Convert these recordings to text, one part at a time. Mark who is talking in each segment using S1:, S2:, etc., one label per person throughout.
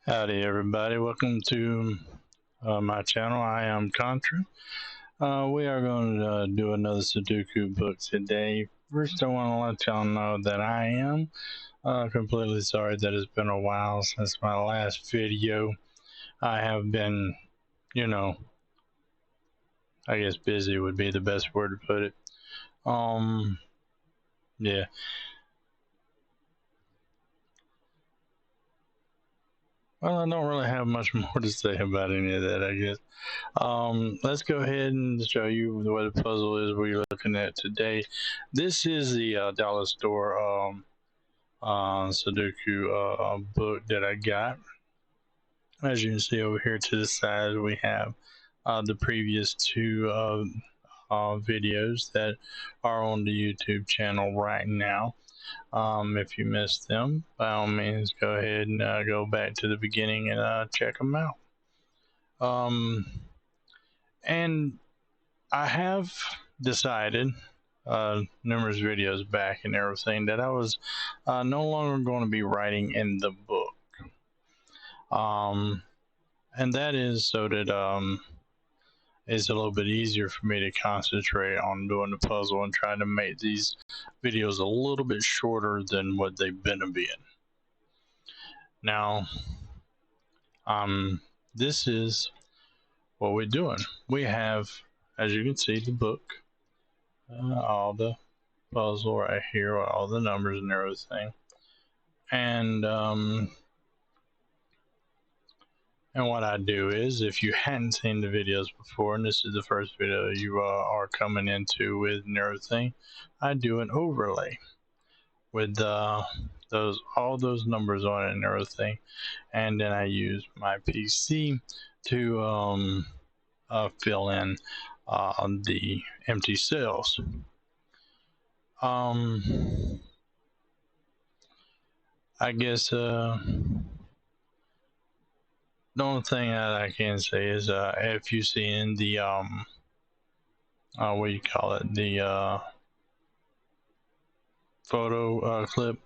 S1: Howdy, everybody. Welcome to my channel. I am Contra. We are going to do another Sudoku book today. First, I want to let y'all know that I am completely sorry that it's been a while since my last video. I have been, you know, I guess busy would be the best word to put it. Um, yeah. Well, I don't really have much more to say about any of that, I guess. Let's go ahead and show you what the puzzle is we're looking at today. This is the Dollar Store Sudoku book that I got. As you can see over here to the side, we have the previous two videos that are on the YouTube channel right now. If you missed them, by all means, go ahead and go back to the beginning and check them out. Um, and I have decided numerous videos back and everything that I was no longer going to be writing in the book. Um, and that is so that it's a little bit easier for me to concentrate on doing the puzzle and trying to make these videos a little bit shorter than what they've been being. Now, this is what we're doing. We have, as you can see, the book, all the puzzle right here with all the numbers and everything. And what I do is, if you hadn't seen the videos before, and this is the first video you are coming into with and everything, I do an overlay with all those numbers on it and everything, and then I use my PC to fill in the empty cells. I guess the only thing that I can say is if you see in the what do you call it, the photo clip,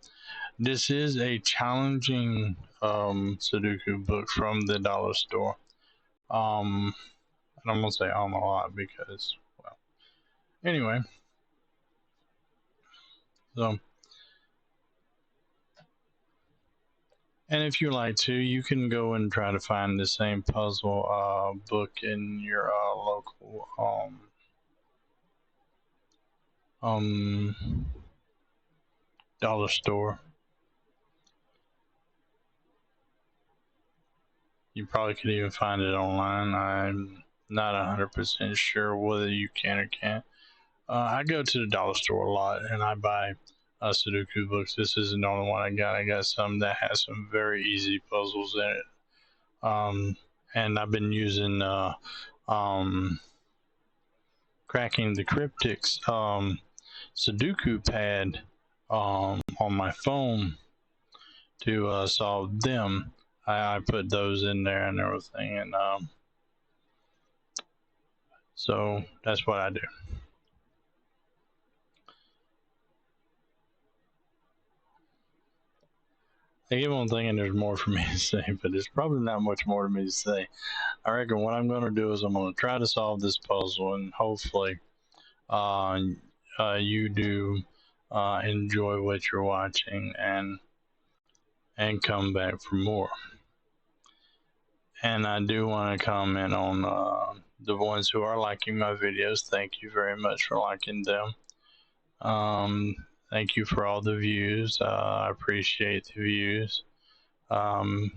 S1: this is a challenging Sudoku book from the dollar store. And I'm gonna say a lot because, well, anyway. So, and if you like to, you can go and try to find the same puzzle book in your local dollar store. You probably could even find it online. I'm not 100% sure whether you can or can't. I go to the dollar store a lot and I buy Sudoku books. This isn't the only one I got. I got some that has some very easy puzzles in it. And I've been using cracking the cryptics Sudoku pad on my phone to solve them. I put those in there and everything, and so that's what I do. I keep on thinking there's more for me to say, but there's probably not much more to me to say. I reckon what I'm going to do is I'm going to try to solve this puzzle, and hopefully uh, you do enjoy what you're watching and come back for more. And I do want to comment on the ones who are liking my videos. Thank you very much for liking them. Thank you for all the views. I appreciate the views. And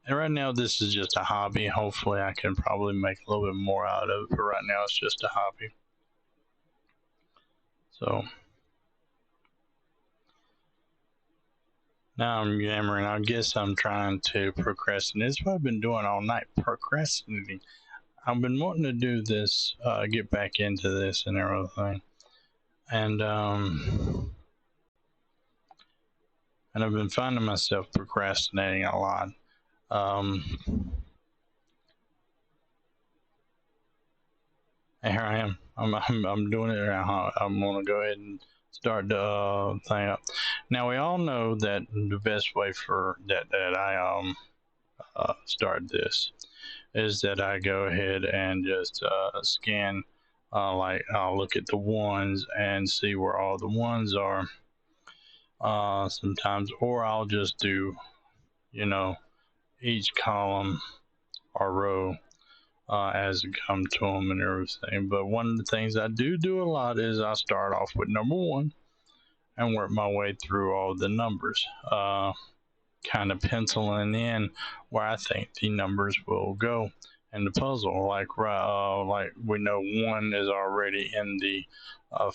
S1: right now, this is just a hobby. Hopefully, I can probably make a little bit more out of it. But right now, it's just a hobby. So now I'm yammering. I guess I'm trying to procrastinate. It's what I've been doing all night, procrastinating. I've been wanting to do this, get back into this and everything. And I've been finding myself procrastinating a lot. And here I am. I'm doing it now. I'm gonna go ahead and start the thing up. Now we all know that the best way for that I start this is that I go ahead and just scan. Like I'll look at the ones and see where all the ones are. Sometimes, or I'll just do, you know, each column or row as it comes to them and everything. But one of the things I do a lot is I start off with number one and work my way through all the numbers, kind of penciling in where I think the numbers will go in the puzzle. Like we know one is already in the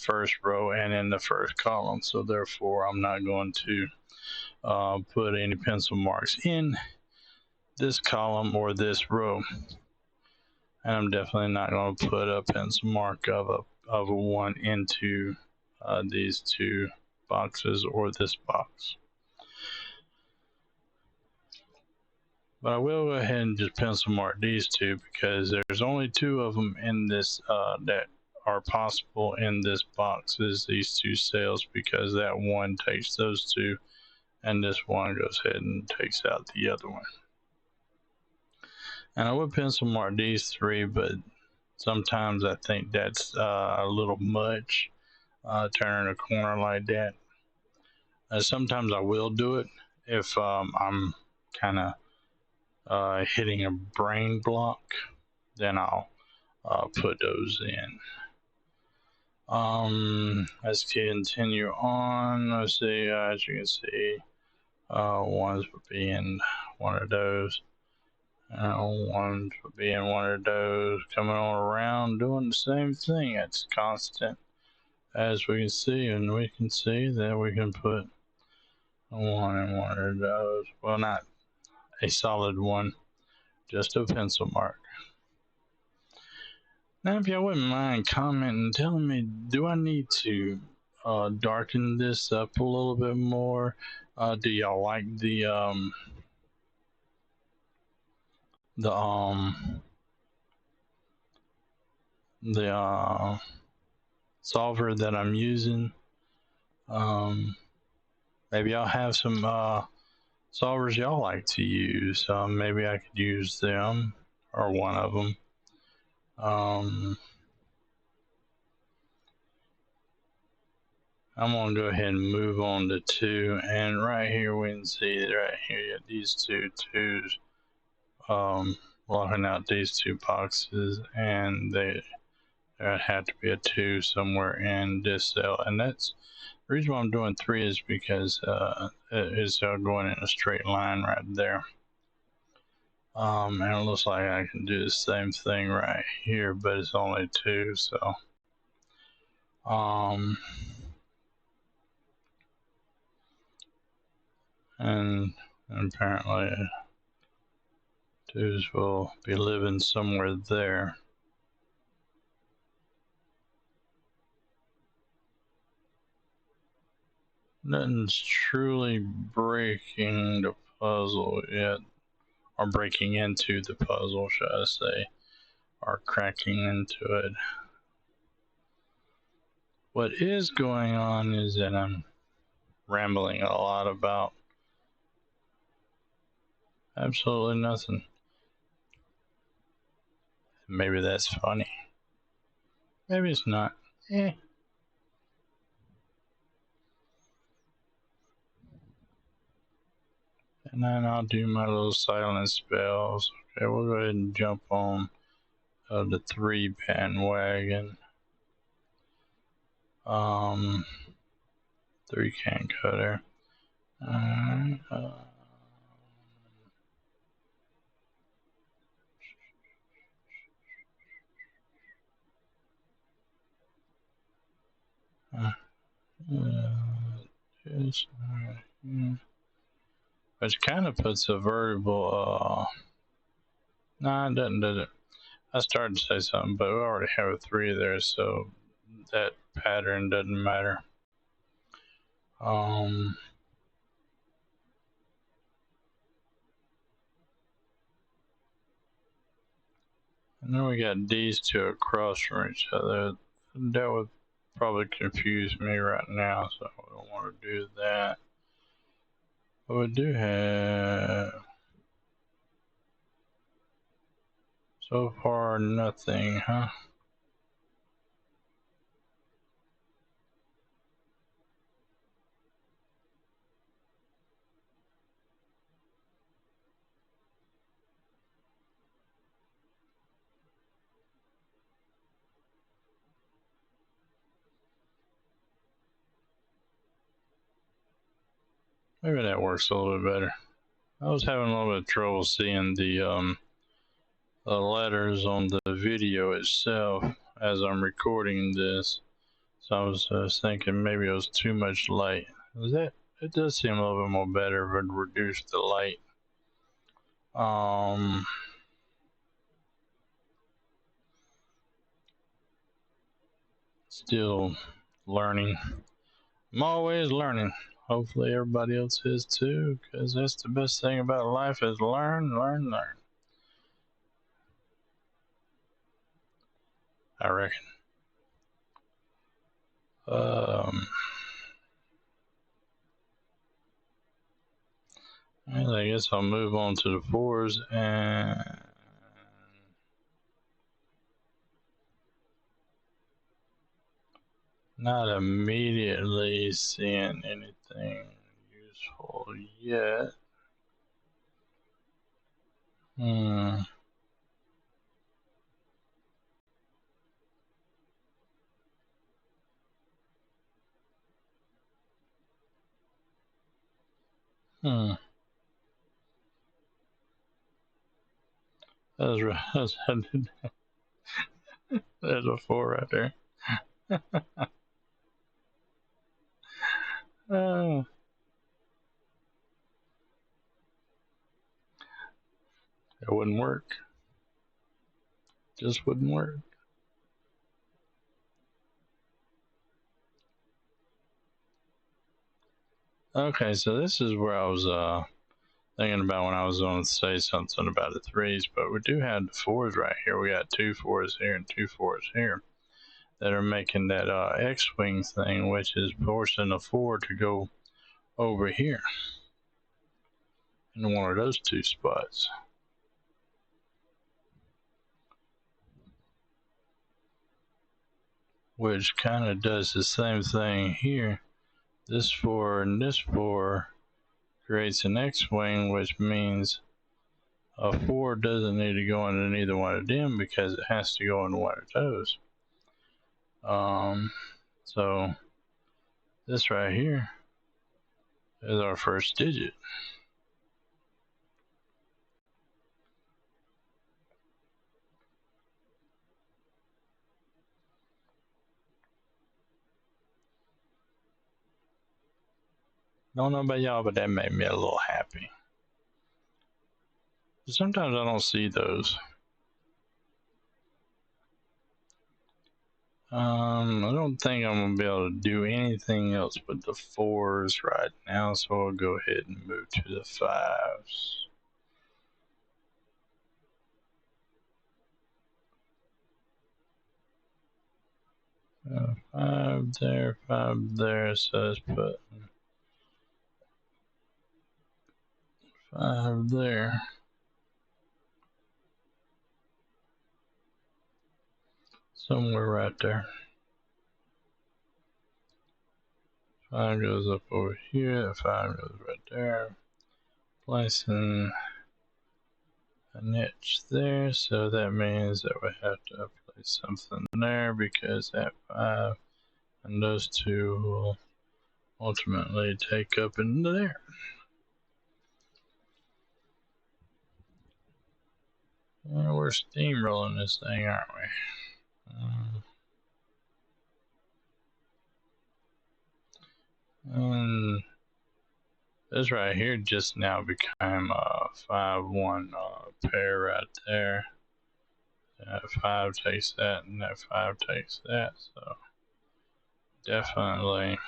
S1: first row and in the first column, so therefore I'm not going to put any pencil marks in this column or this row, and I'm definitely not going to put a pencil mark of a one into these two boxes or this box. But I will go ahead and just pencil mark these two because there's only two of them in this that are possible in this box, is these two cells, because that one takes those two and this one goes ahead and takes out the other one. And I would pencil mark these three, but sometimes I think that's a little much, turning a corner like that. Sometimes I will do it if I'm kind of hitting a brain block, then I'll put those in. Let's continue on. Let's see, as you can see, ones would be in one of those. Ones would be in one of those, coming on around, doing the same thing. It's constant, as we can see, and we can see that we can put one in one of those. Well, not a solid one, just a pencil mark. Now, if y'all wouldn't mind commenting, telling me, do I need to darken this up a little bit more? Do y'all like the solver that I'm using? Maybe y'all have some solvers y'all like to use. Maybe I could use them or one of them. I'm gonna go ahead and move on to two, and right here we can see right here these twos blocking out these two boxes, and there had to be a two somewhere in this cell, and that's the reason why I'm doing three, is because it is going in a straight line right there. And it looks like I can do the same thing right here, but it's only two, so and apparently twos will be living somewhere there. Nothing's truly breaking the puzzle yet, or breaking into the puzzle, should I say, or cracking into it. What is going on is that I'm rambling a lot about absolutely nothing. Maybe that's funny. Maybe it's not. And then I'll do my little silent spells. Okay, we'll go ahead and jump on the three bandwagon. Three can't go there. Alright. Which kind of puts a variable. Nah, it doesn't, does it? I started to say something, but we already have a three there, so that pattern doesn't matter. And then we got these two across from each other. That would probably confuse me right now, so I don't want to do that. But we do have so far nothing, huh? Maybe that works a little bit better. I was having a little bit of trouble seeing the letters on the video itself as I'm recording this. So I was thinking maybe it was too much light. It does seem a little bit more better if it reduced the light. Still learning. I'm always learning. Hopefully everybody else is too, because that's the best thing about life is learn, learn, learn. I reckon. I guess I'll move on to the fours and not immediately seeing anything useful yet. Hmm. Hmm. That's right. There's a four right there. Oh, it wouldn't work. Just wouldn't work. Okay, so this is where I was thinking about when I was going to say something about the threes, but we do have the fours right here. We got two fours here and two fours here that are making that X-wing thing, which is forcing a four to go over here in one of those two spots. Which kind of does the same thing here. This four and this four creates an X-wing, which means a four doesn't need to go into neither one of them because it has to go into one of those. So this right here is our first digit. Don't know about y'all, but that made me a little happy. Sometimes I don't see those. I don't think I'm gonna be able to do anything else but the fours right now, so I'll go ahead and move to the fives. Five there, so let's put five there. Somewhere right there. Five goes up over here, five goes right there. Placing a niche there, so that means that we have to place something there because that five and those two will ultimately take up into there. And we're steamrolling this thing, aren't we? And this right here just now became a 5-1 pair right there. That 5 takes that, and that 5 takes that. So definitely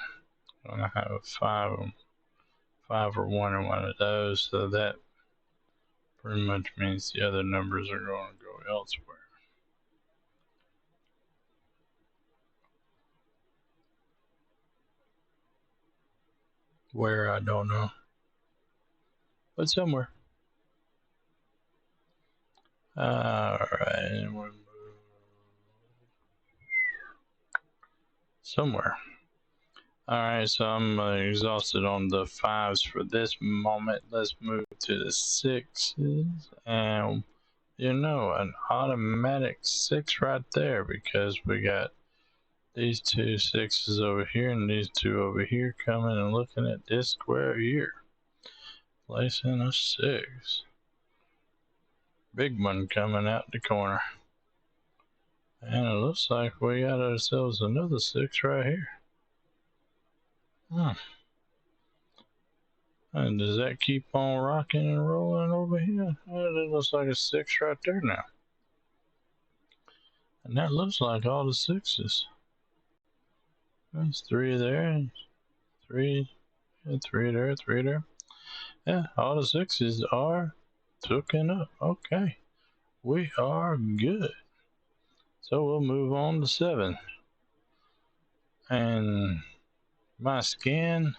S1: gonna have a 5 or 1 in one of those. So that pretty much means the other numbers are going to go elsewhere. Where, I don't know, but somewhere. Alright, somewhere. Alright, so I'm exhausted on the fives for this moment. Let's move to the sixes, and you know, an automatic six right there, because we got these two sixes over here and these two over here coming and looking at this square here. Placing a six. Big one coming out the corner. And it looks like we got ourselves another six right here. And does that keep on rocking and rolling over here? It looks like a six right there now. And that looks like all the sixes. There's three there, three, three there, three there. Yeah, all the sixes are hooking up. Okay, we are good. So we'll move on to seven. And my scan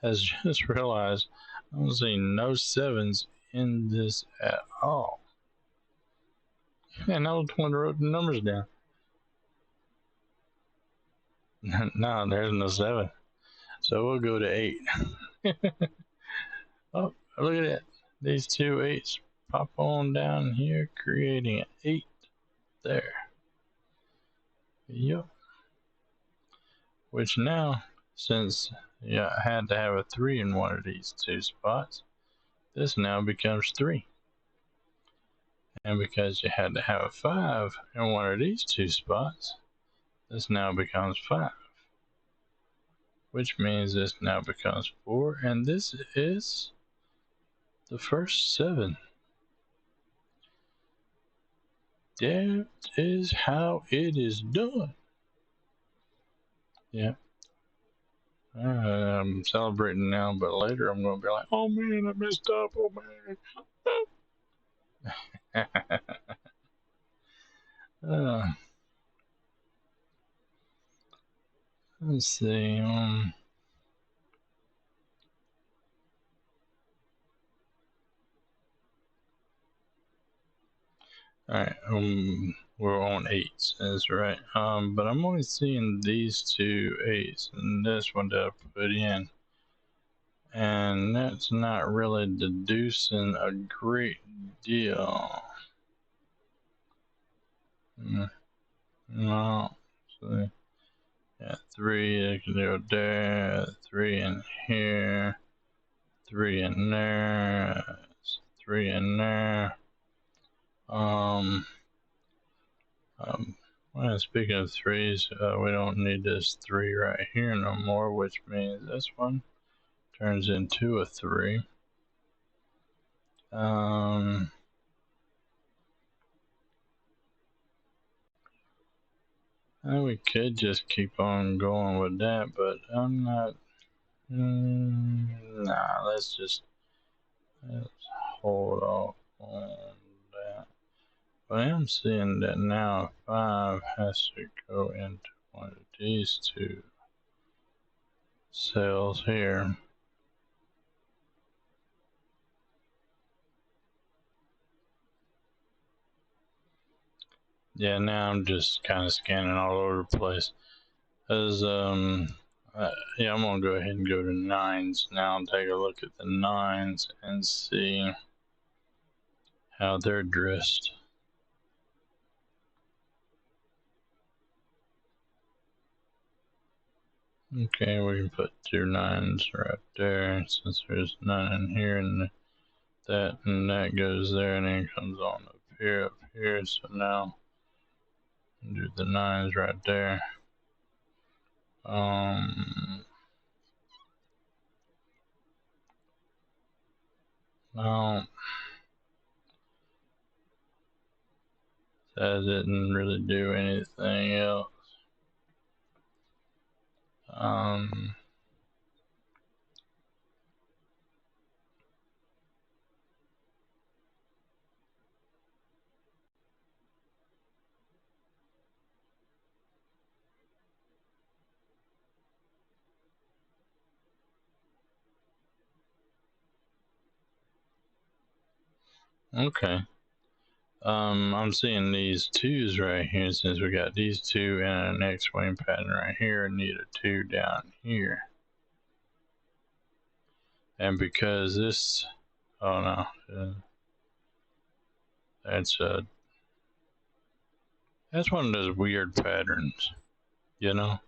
S1: has just realized I don't see no sevens in this at all. And I was the one that wrote the numbers down. No, there's no seven. So we'll go to eight. Oh, look at that. These two eights pop on down here, creating an eight there. Yep. Which now, since I had to have a three in one of these two spots, this now becomes three. And because you had to have a five in one of these two spots, this now becomes five. Which means this now becomes four, and this is the first seven. That is how it is done. Yeah. I'm celebrating now, but later I'm going to be like, oh man, I messed up. Oh man. Let's see. Alright, we're on eights, that's right. But I'm only seeing these two eights and this one that I put in. And that's not really deducing a great deal. No, so yeah, three, I can go there, three in here, three in there, three in there. Well, speaking of threes, we don't need this three right here no more, which means this one turns into a three. We could just keep on going with that, but I'm not. Nah, let's hold off on that. But I am seeing that now 5 has to go into one of these two cells here. Yeah, now I'm just kind of scanning all over the place. As yeah, I'm gonna go ahead and go to nines now and take a look at the nines and see how they're dressed. Okay, we can put two nines right there since there's none in here, and that goes there, and then comes on up here. So now do the nines right there. No, that didn't really do anything else. Okay. I'm seeing these twos right here since we got these two and an X-wing pattern right here. I need a two down here. And because this, oh no, that's that's one of those weird patterns, you know.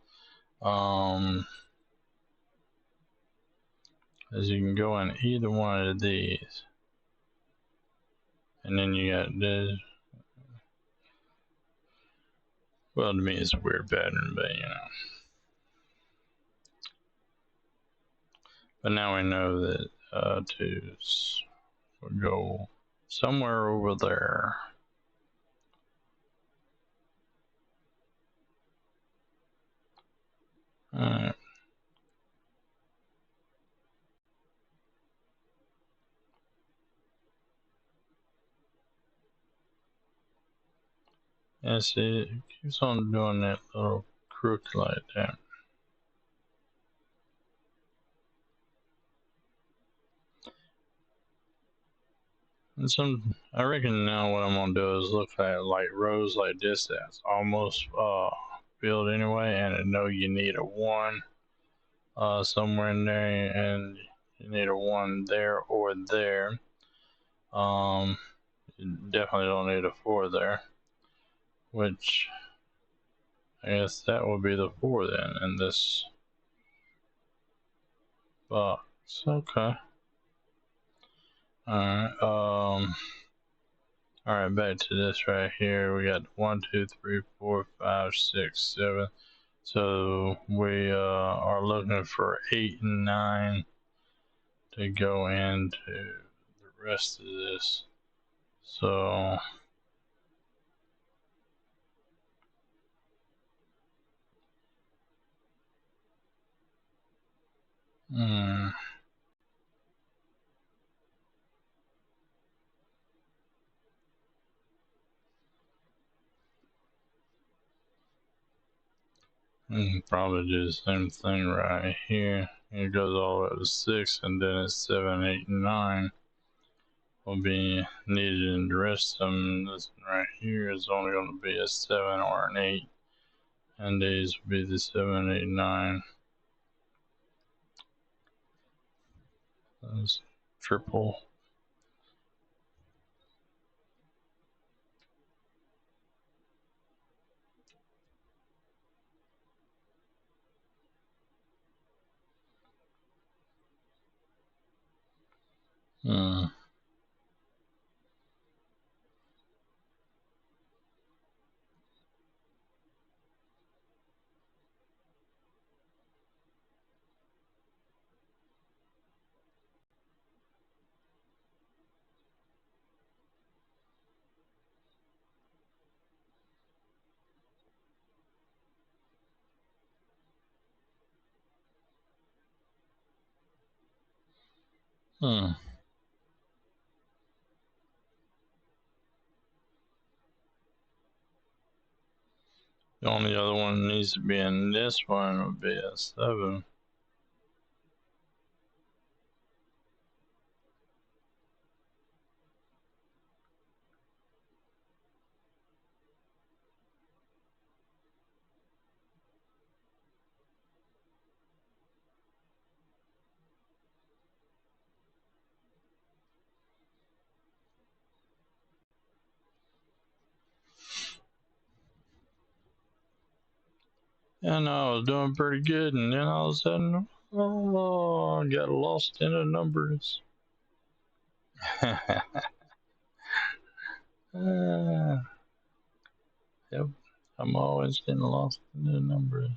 S1: Um, as you can go in either one of these, and then you got this. Well, to me, it's a weird pattern, but you know. But now we know that twos will go somewhere over there. Alright. Yeah, see, it keeps on doing that little crook like that. And I reckon now what I'm gonna do is look at like rows like this that's almost filled anyway, and I know you need a one somewhere in there, and you need a one there or there. You definitely don't need a four there, which I guess that would be the four then in this box. Okay. Alright, alright, back to this right here. We got 1, 2, 3, 4, 5, 6, 7. So we are looking for 8 and 9 to go into the rest of this. So hmm, probably do the same thing right here. It goes all the way up to 6, and then it's 7, 8, and 9 will be needed in the rest of them. This one right here is only going to be a 7 or an 8, and these will be the 7, 8, 9. That's triple. Hmm. Hmm. The only other one that needs to be in this one would be a 7. And I was doing pretty good, and then all of a sudden, oh, I got lost in the numbers. Yep, I'm always getting lost in the numbers.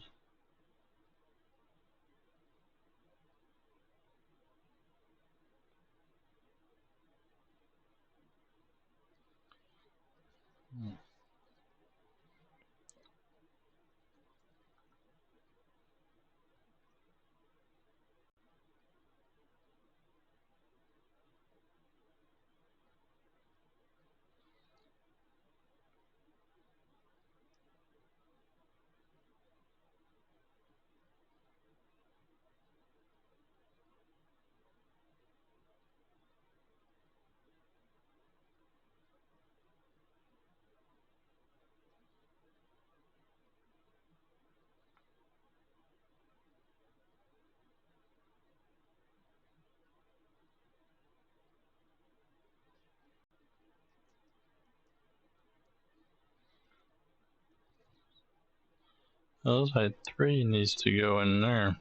S1: It looks like 3 needs to go in there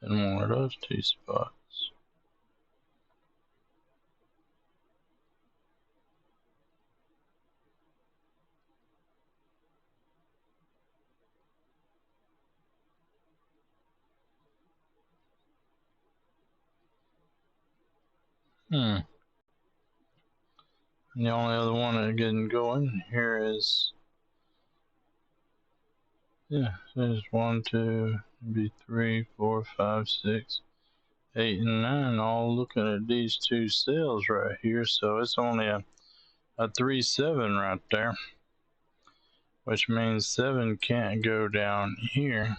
S1: in one of those 2 spots. And the only other one that didn't go in here is, yeah, there's 1, 2, maybe 3, 4, 5, 6, 8, and 9 all looking at these 2 cells right here. So it's only a 3, 7 right there, which means 7 can't go down here,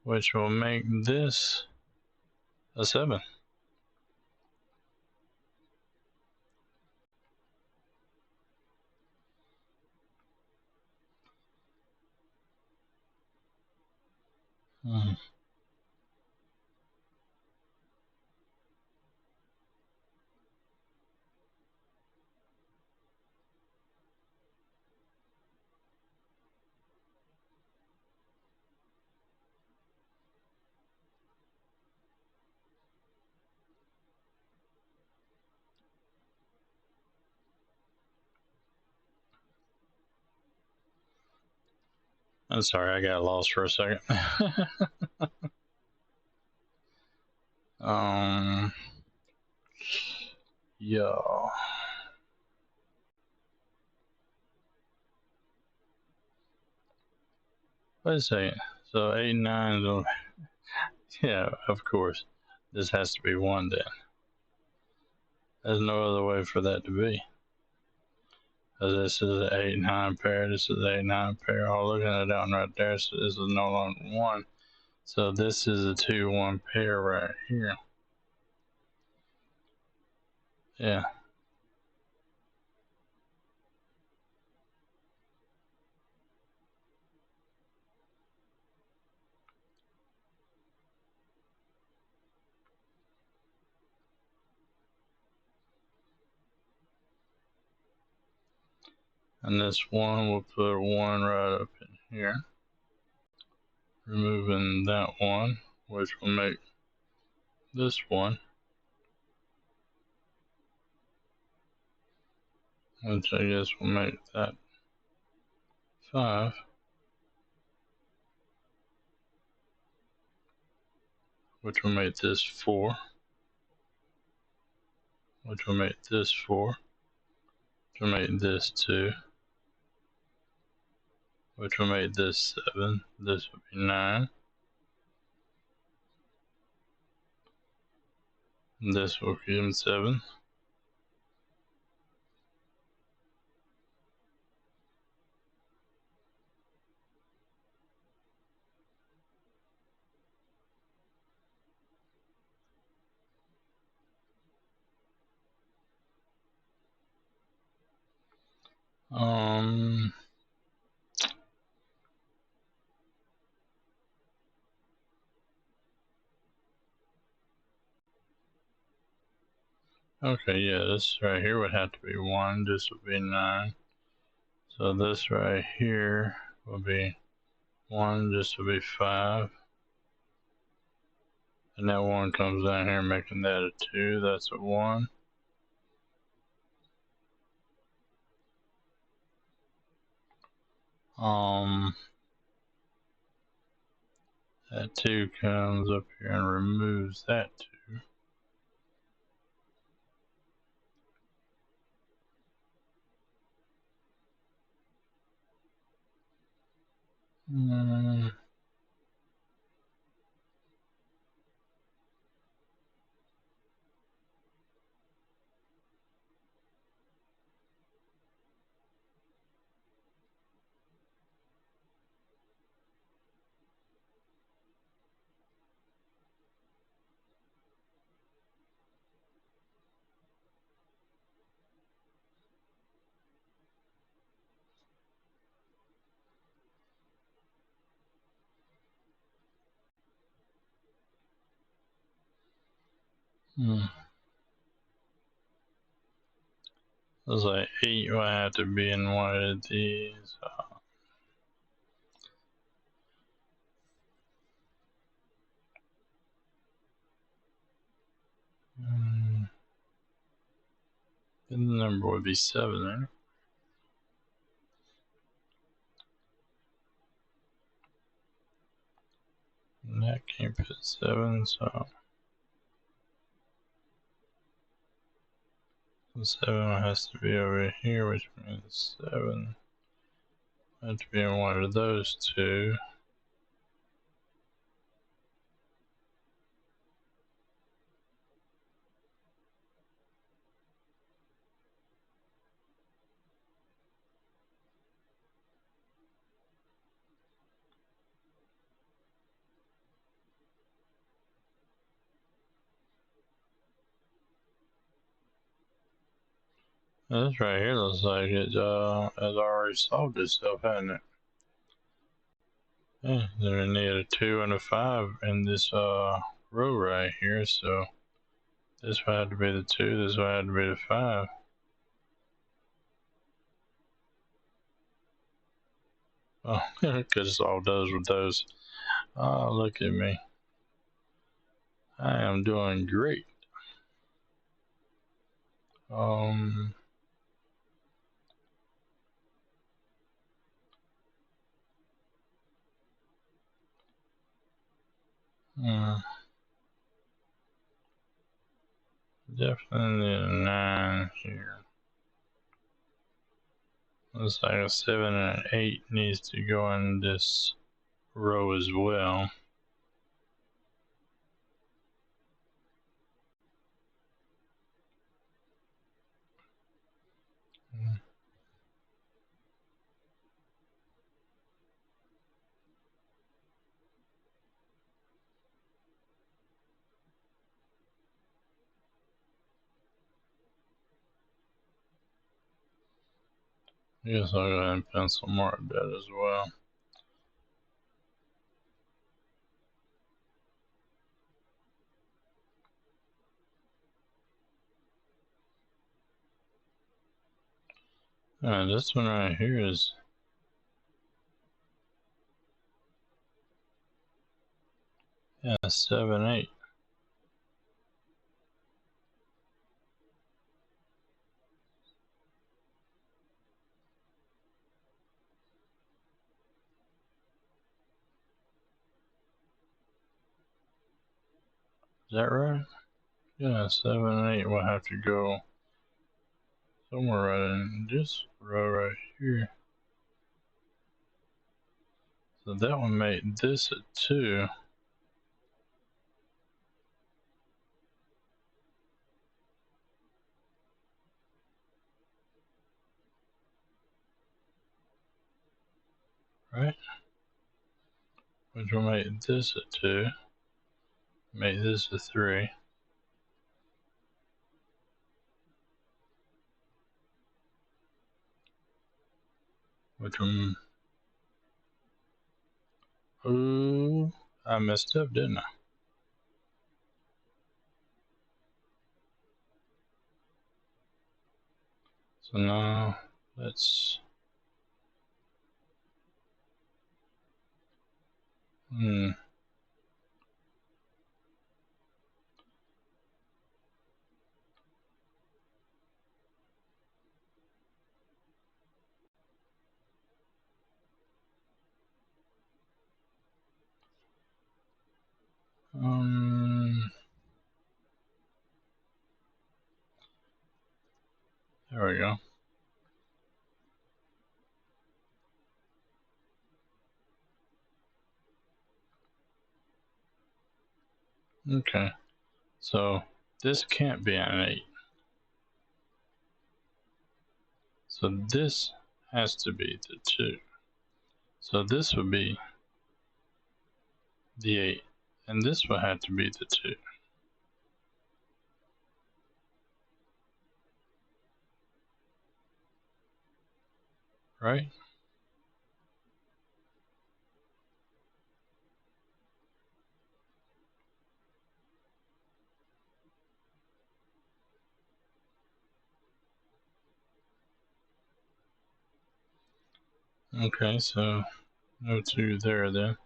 S1: which will make this a 7. I'm sorry, I got lost for a second. Yeah. Wait a second. So 8, 9, yeah, of course. This has to be 1 then. There's no other way for that to be. Because this is an 8, 9 pair, this is 8, 9 pair, all looking at that one right there, so this is no longer 1. So this is a 2, 1 pair right here. Yeah. And this 1, we'll put 1 right up in here. Removing that 1, which will make this 1. Which I guess will make that 5. Which will make this 4. Which will make this 4. Which will make this 2. Which will make this 7. This will be 9. And this will give him 7. Okay, yeah, this right here would have to be 1. This would be 9. So this right here will be 1. This will be 5. And that 1 comes down here, making that a 2. That's a 1. That 2 comes up here and removes that 2. Looks like 8 will have to be in one of these. And the number would be 7, right? And that can't put 7, so 7 has to be over here, which means 7 has to be in one of those two. This right here looks like it has already solved itself, hasn't it? Yeah, then we need a 2 and a 5 in this row right here, so this would have to be the 2, this would have to be the 5. Oh, could have solved those with those. Oh, look at me. I am doing great. Um, hmm, definitely a 9 here. Looks like a 7 and an 8 needs to go in this row as well. I guess I'll go ahead and pencil mark that as well. This one right here is yeah 7 8. Is that right? Yeah, 7 and 8 will have to go somewhere right in this row right here. So that one made this a 2. Right? Which will make this a 2. Make this a 3. Which one? Ooh, I messed up, didn't I? So now let's hmm. There we go. Okay, so this can't be an 8. So this has to be the 2. So this would be the 8. And this would have to be the 2. Right? Okay, so no 2 there then.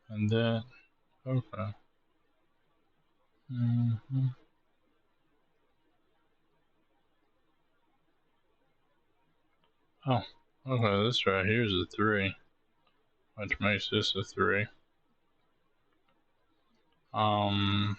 S1: And that, okay. Oh, okay, this right here is a 3, which makes this a 3. Um,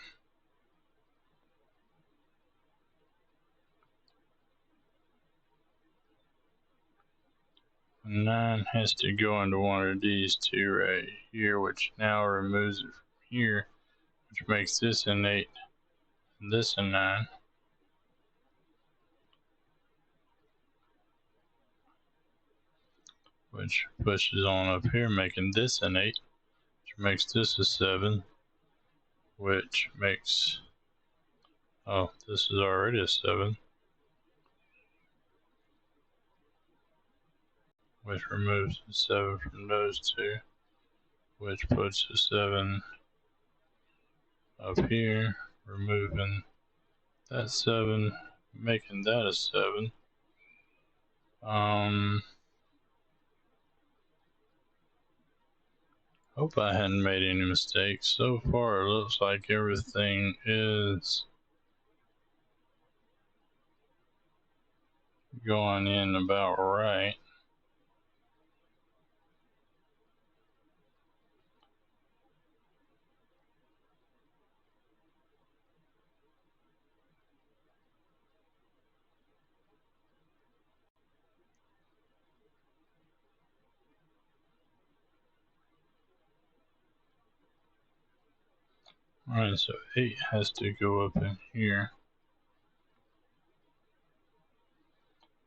S1: 9 has to go into one of these two right here, which now removes it from here, which makes this an 8 and this a 9. Which pushes on up here, making this an 8, which makes this a 7, which makes, oh, this is already a 7, which removes the 7 from those two, which puts the 7 up here, removing that 7, making that a 7. Hope I hadn't made any mistakes. So far it looks like everything is going in about right. Alright, so 8 has to go up in here.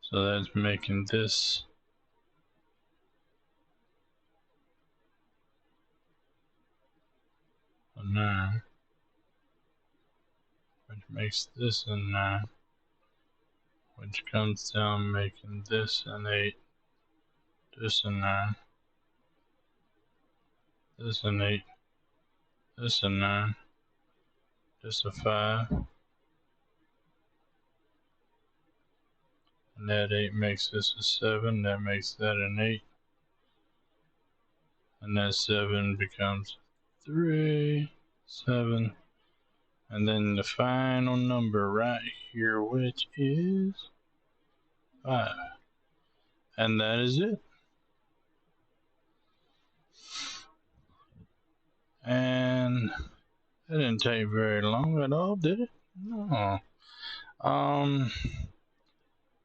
S1: So that's making this a 9, which makes this a 9, which comes down making this an 8, this a 9, this an 8, this a 9, this a 5, and that 8 makes this a 7, that makes that an 8, and that 7 becomes 3, 7, and then the final number right here, which is 5. And that is it. And that didn't take very long at all, did it? No.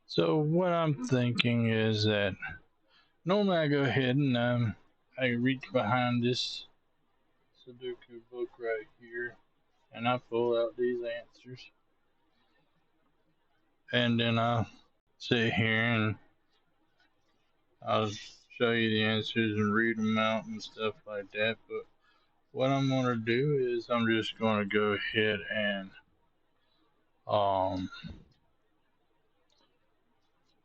S1: So what I'm thinking is that normally I go ahead and I reach behind this Sudoku book right here and I pull out these answers. And then I'll sit here and I'll show you the answers and read them out and stuff like that. But what I'm going to do is I'm just going to go ahead and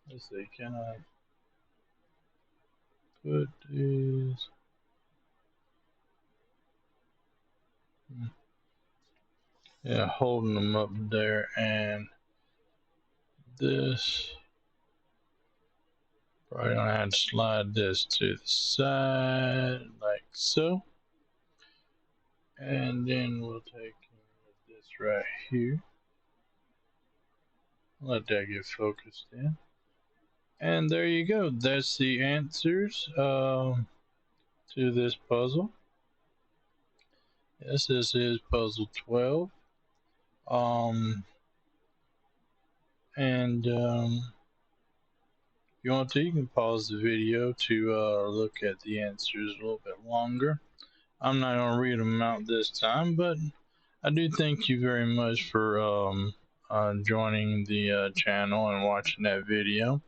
S1: let's see, can I put these? Yeah, holding them up there, and this probably gonna have to slide this to the side like so, and then we'll take this right here, let that get focused in, and there you go. That's the answers to this puzzle. Yes, this is puzzle 12. And if you want to, you can pause the video to look at the answers a little bit longer. I'm not going to read them out this time, but I do thank you very much for joining the channel and watching that video.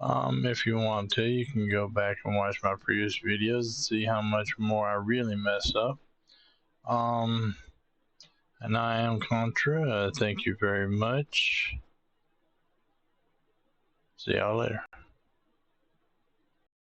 S1: If you want to, you can go back and watch my previous videos and see how much more I really mess up. And I am Contra. Thank you very much. See y'all later.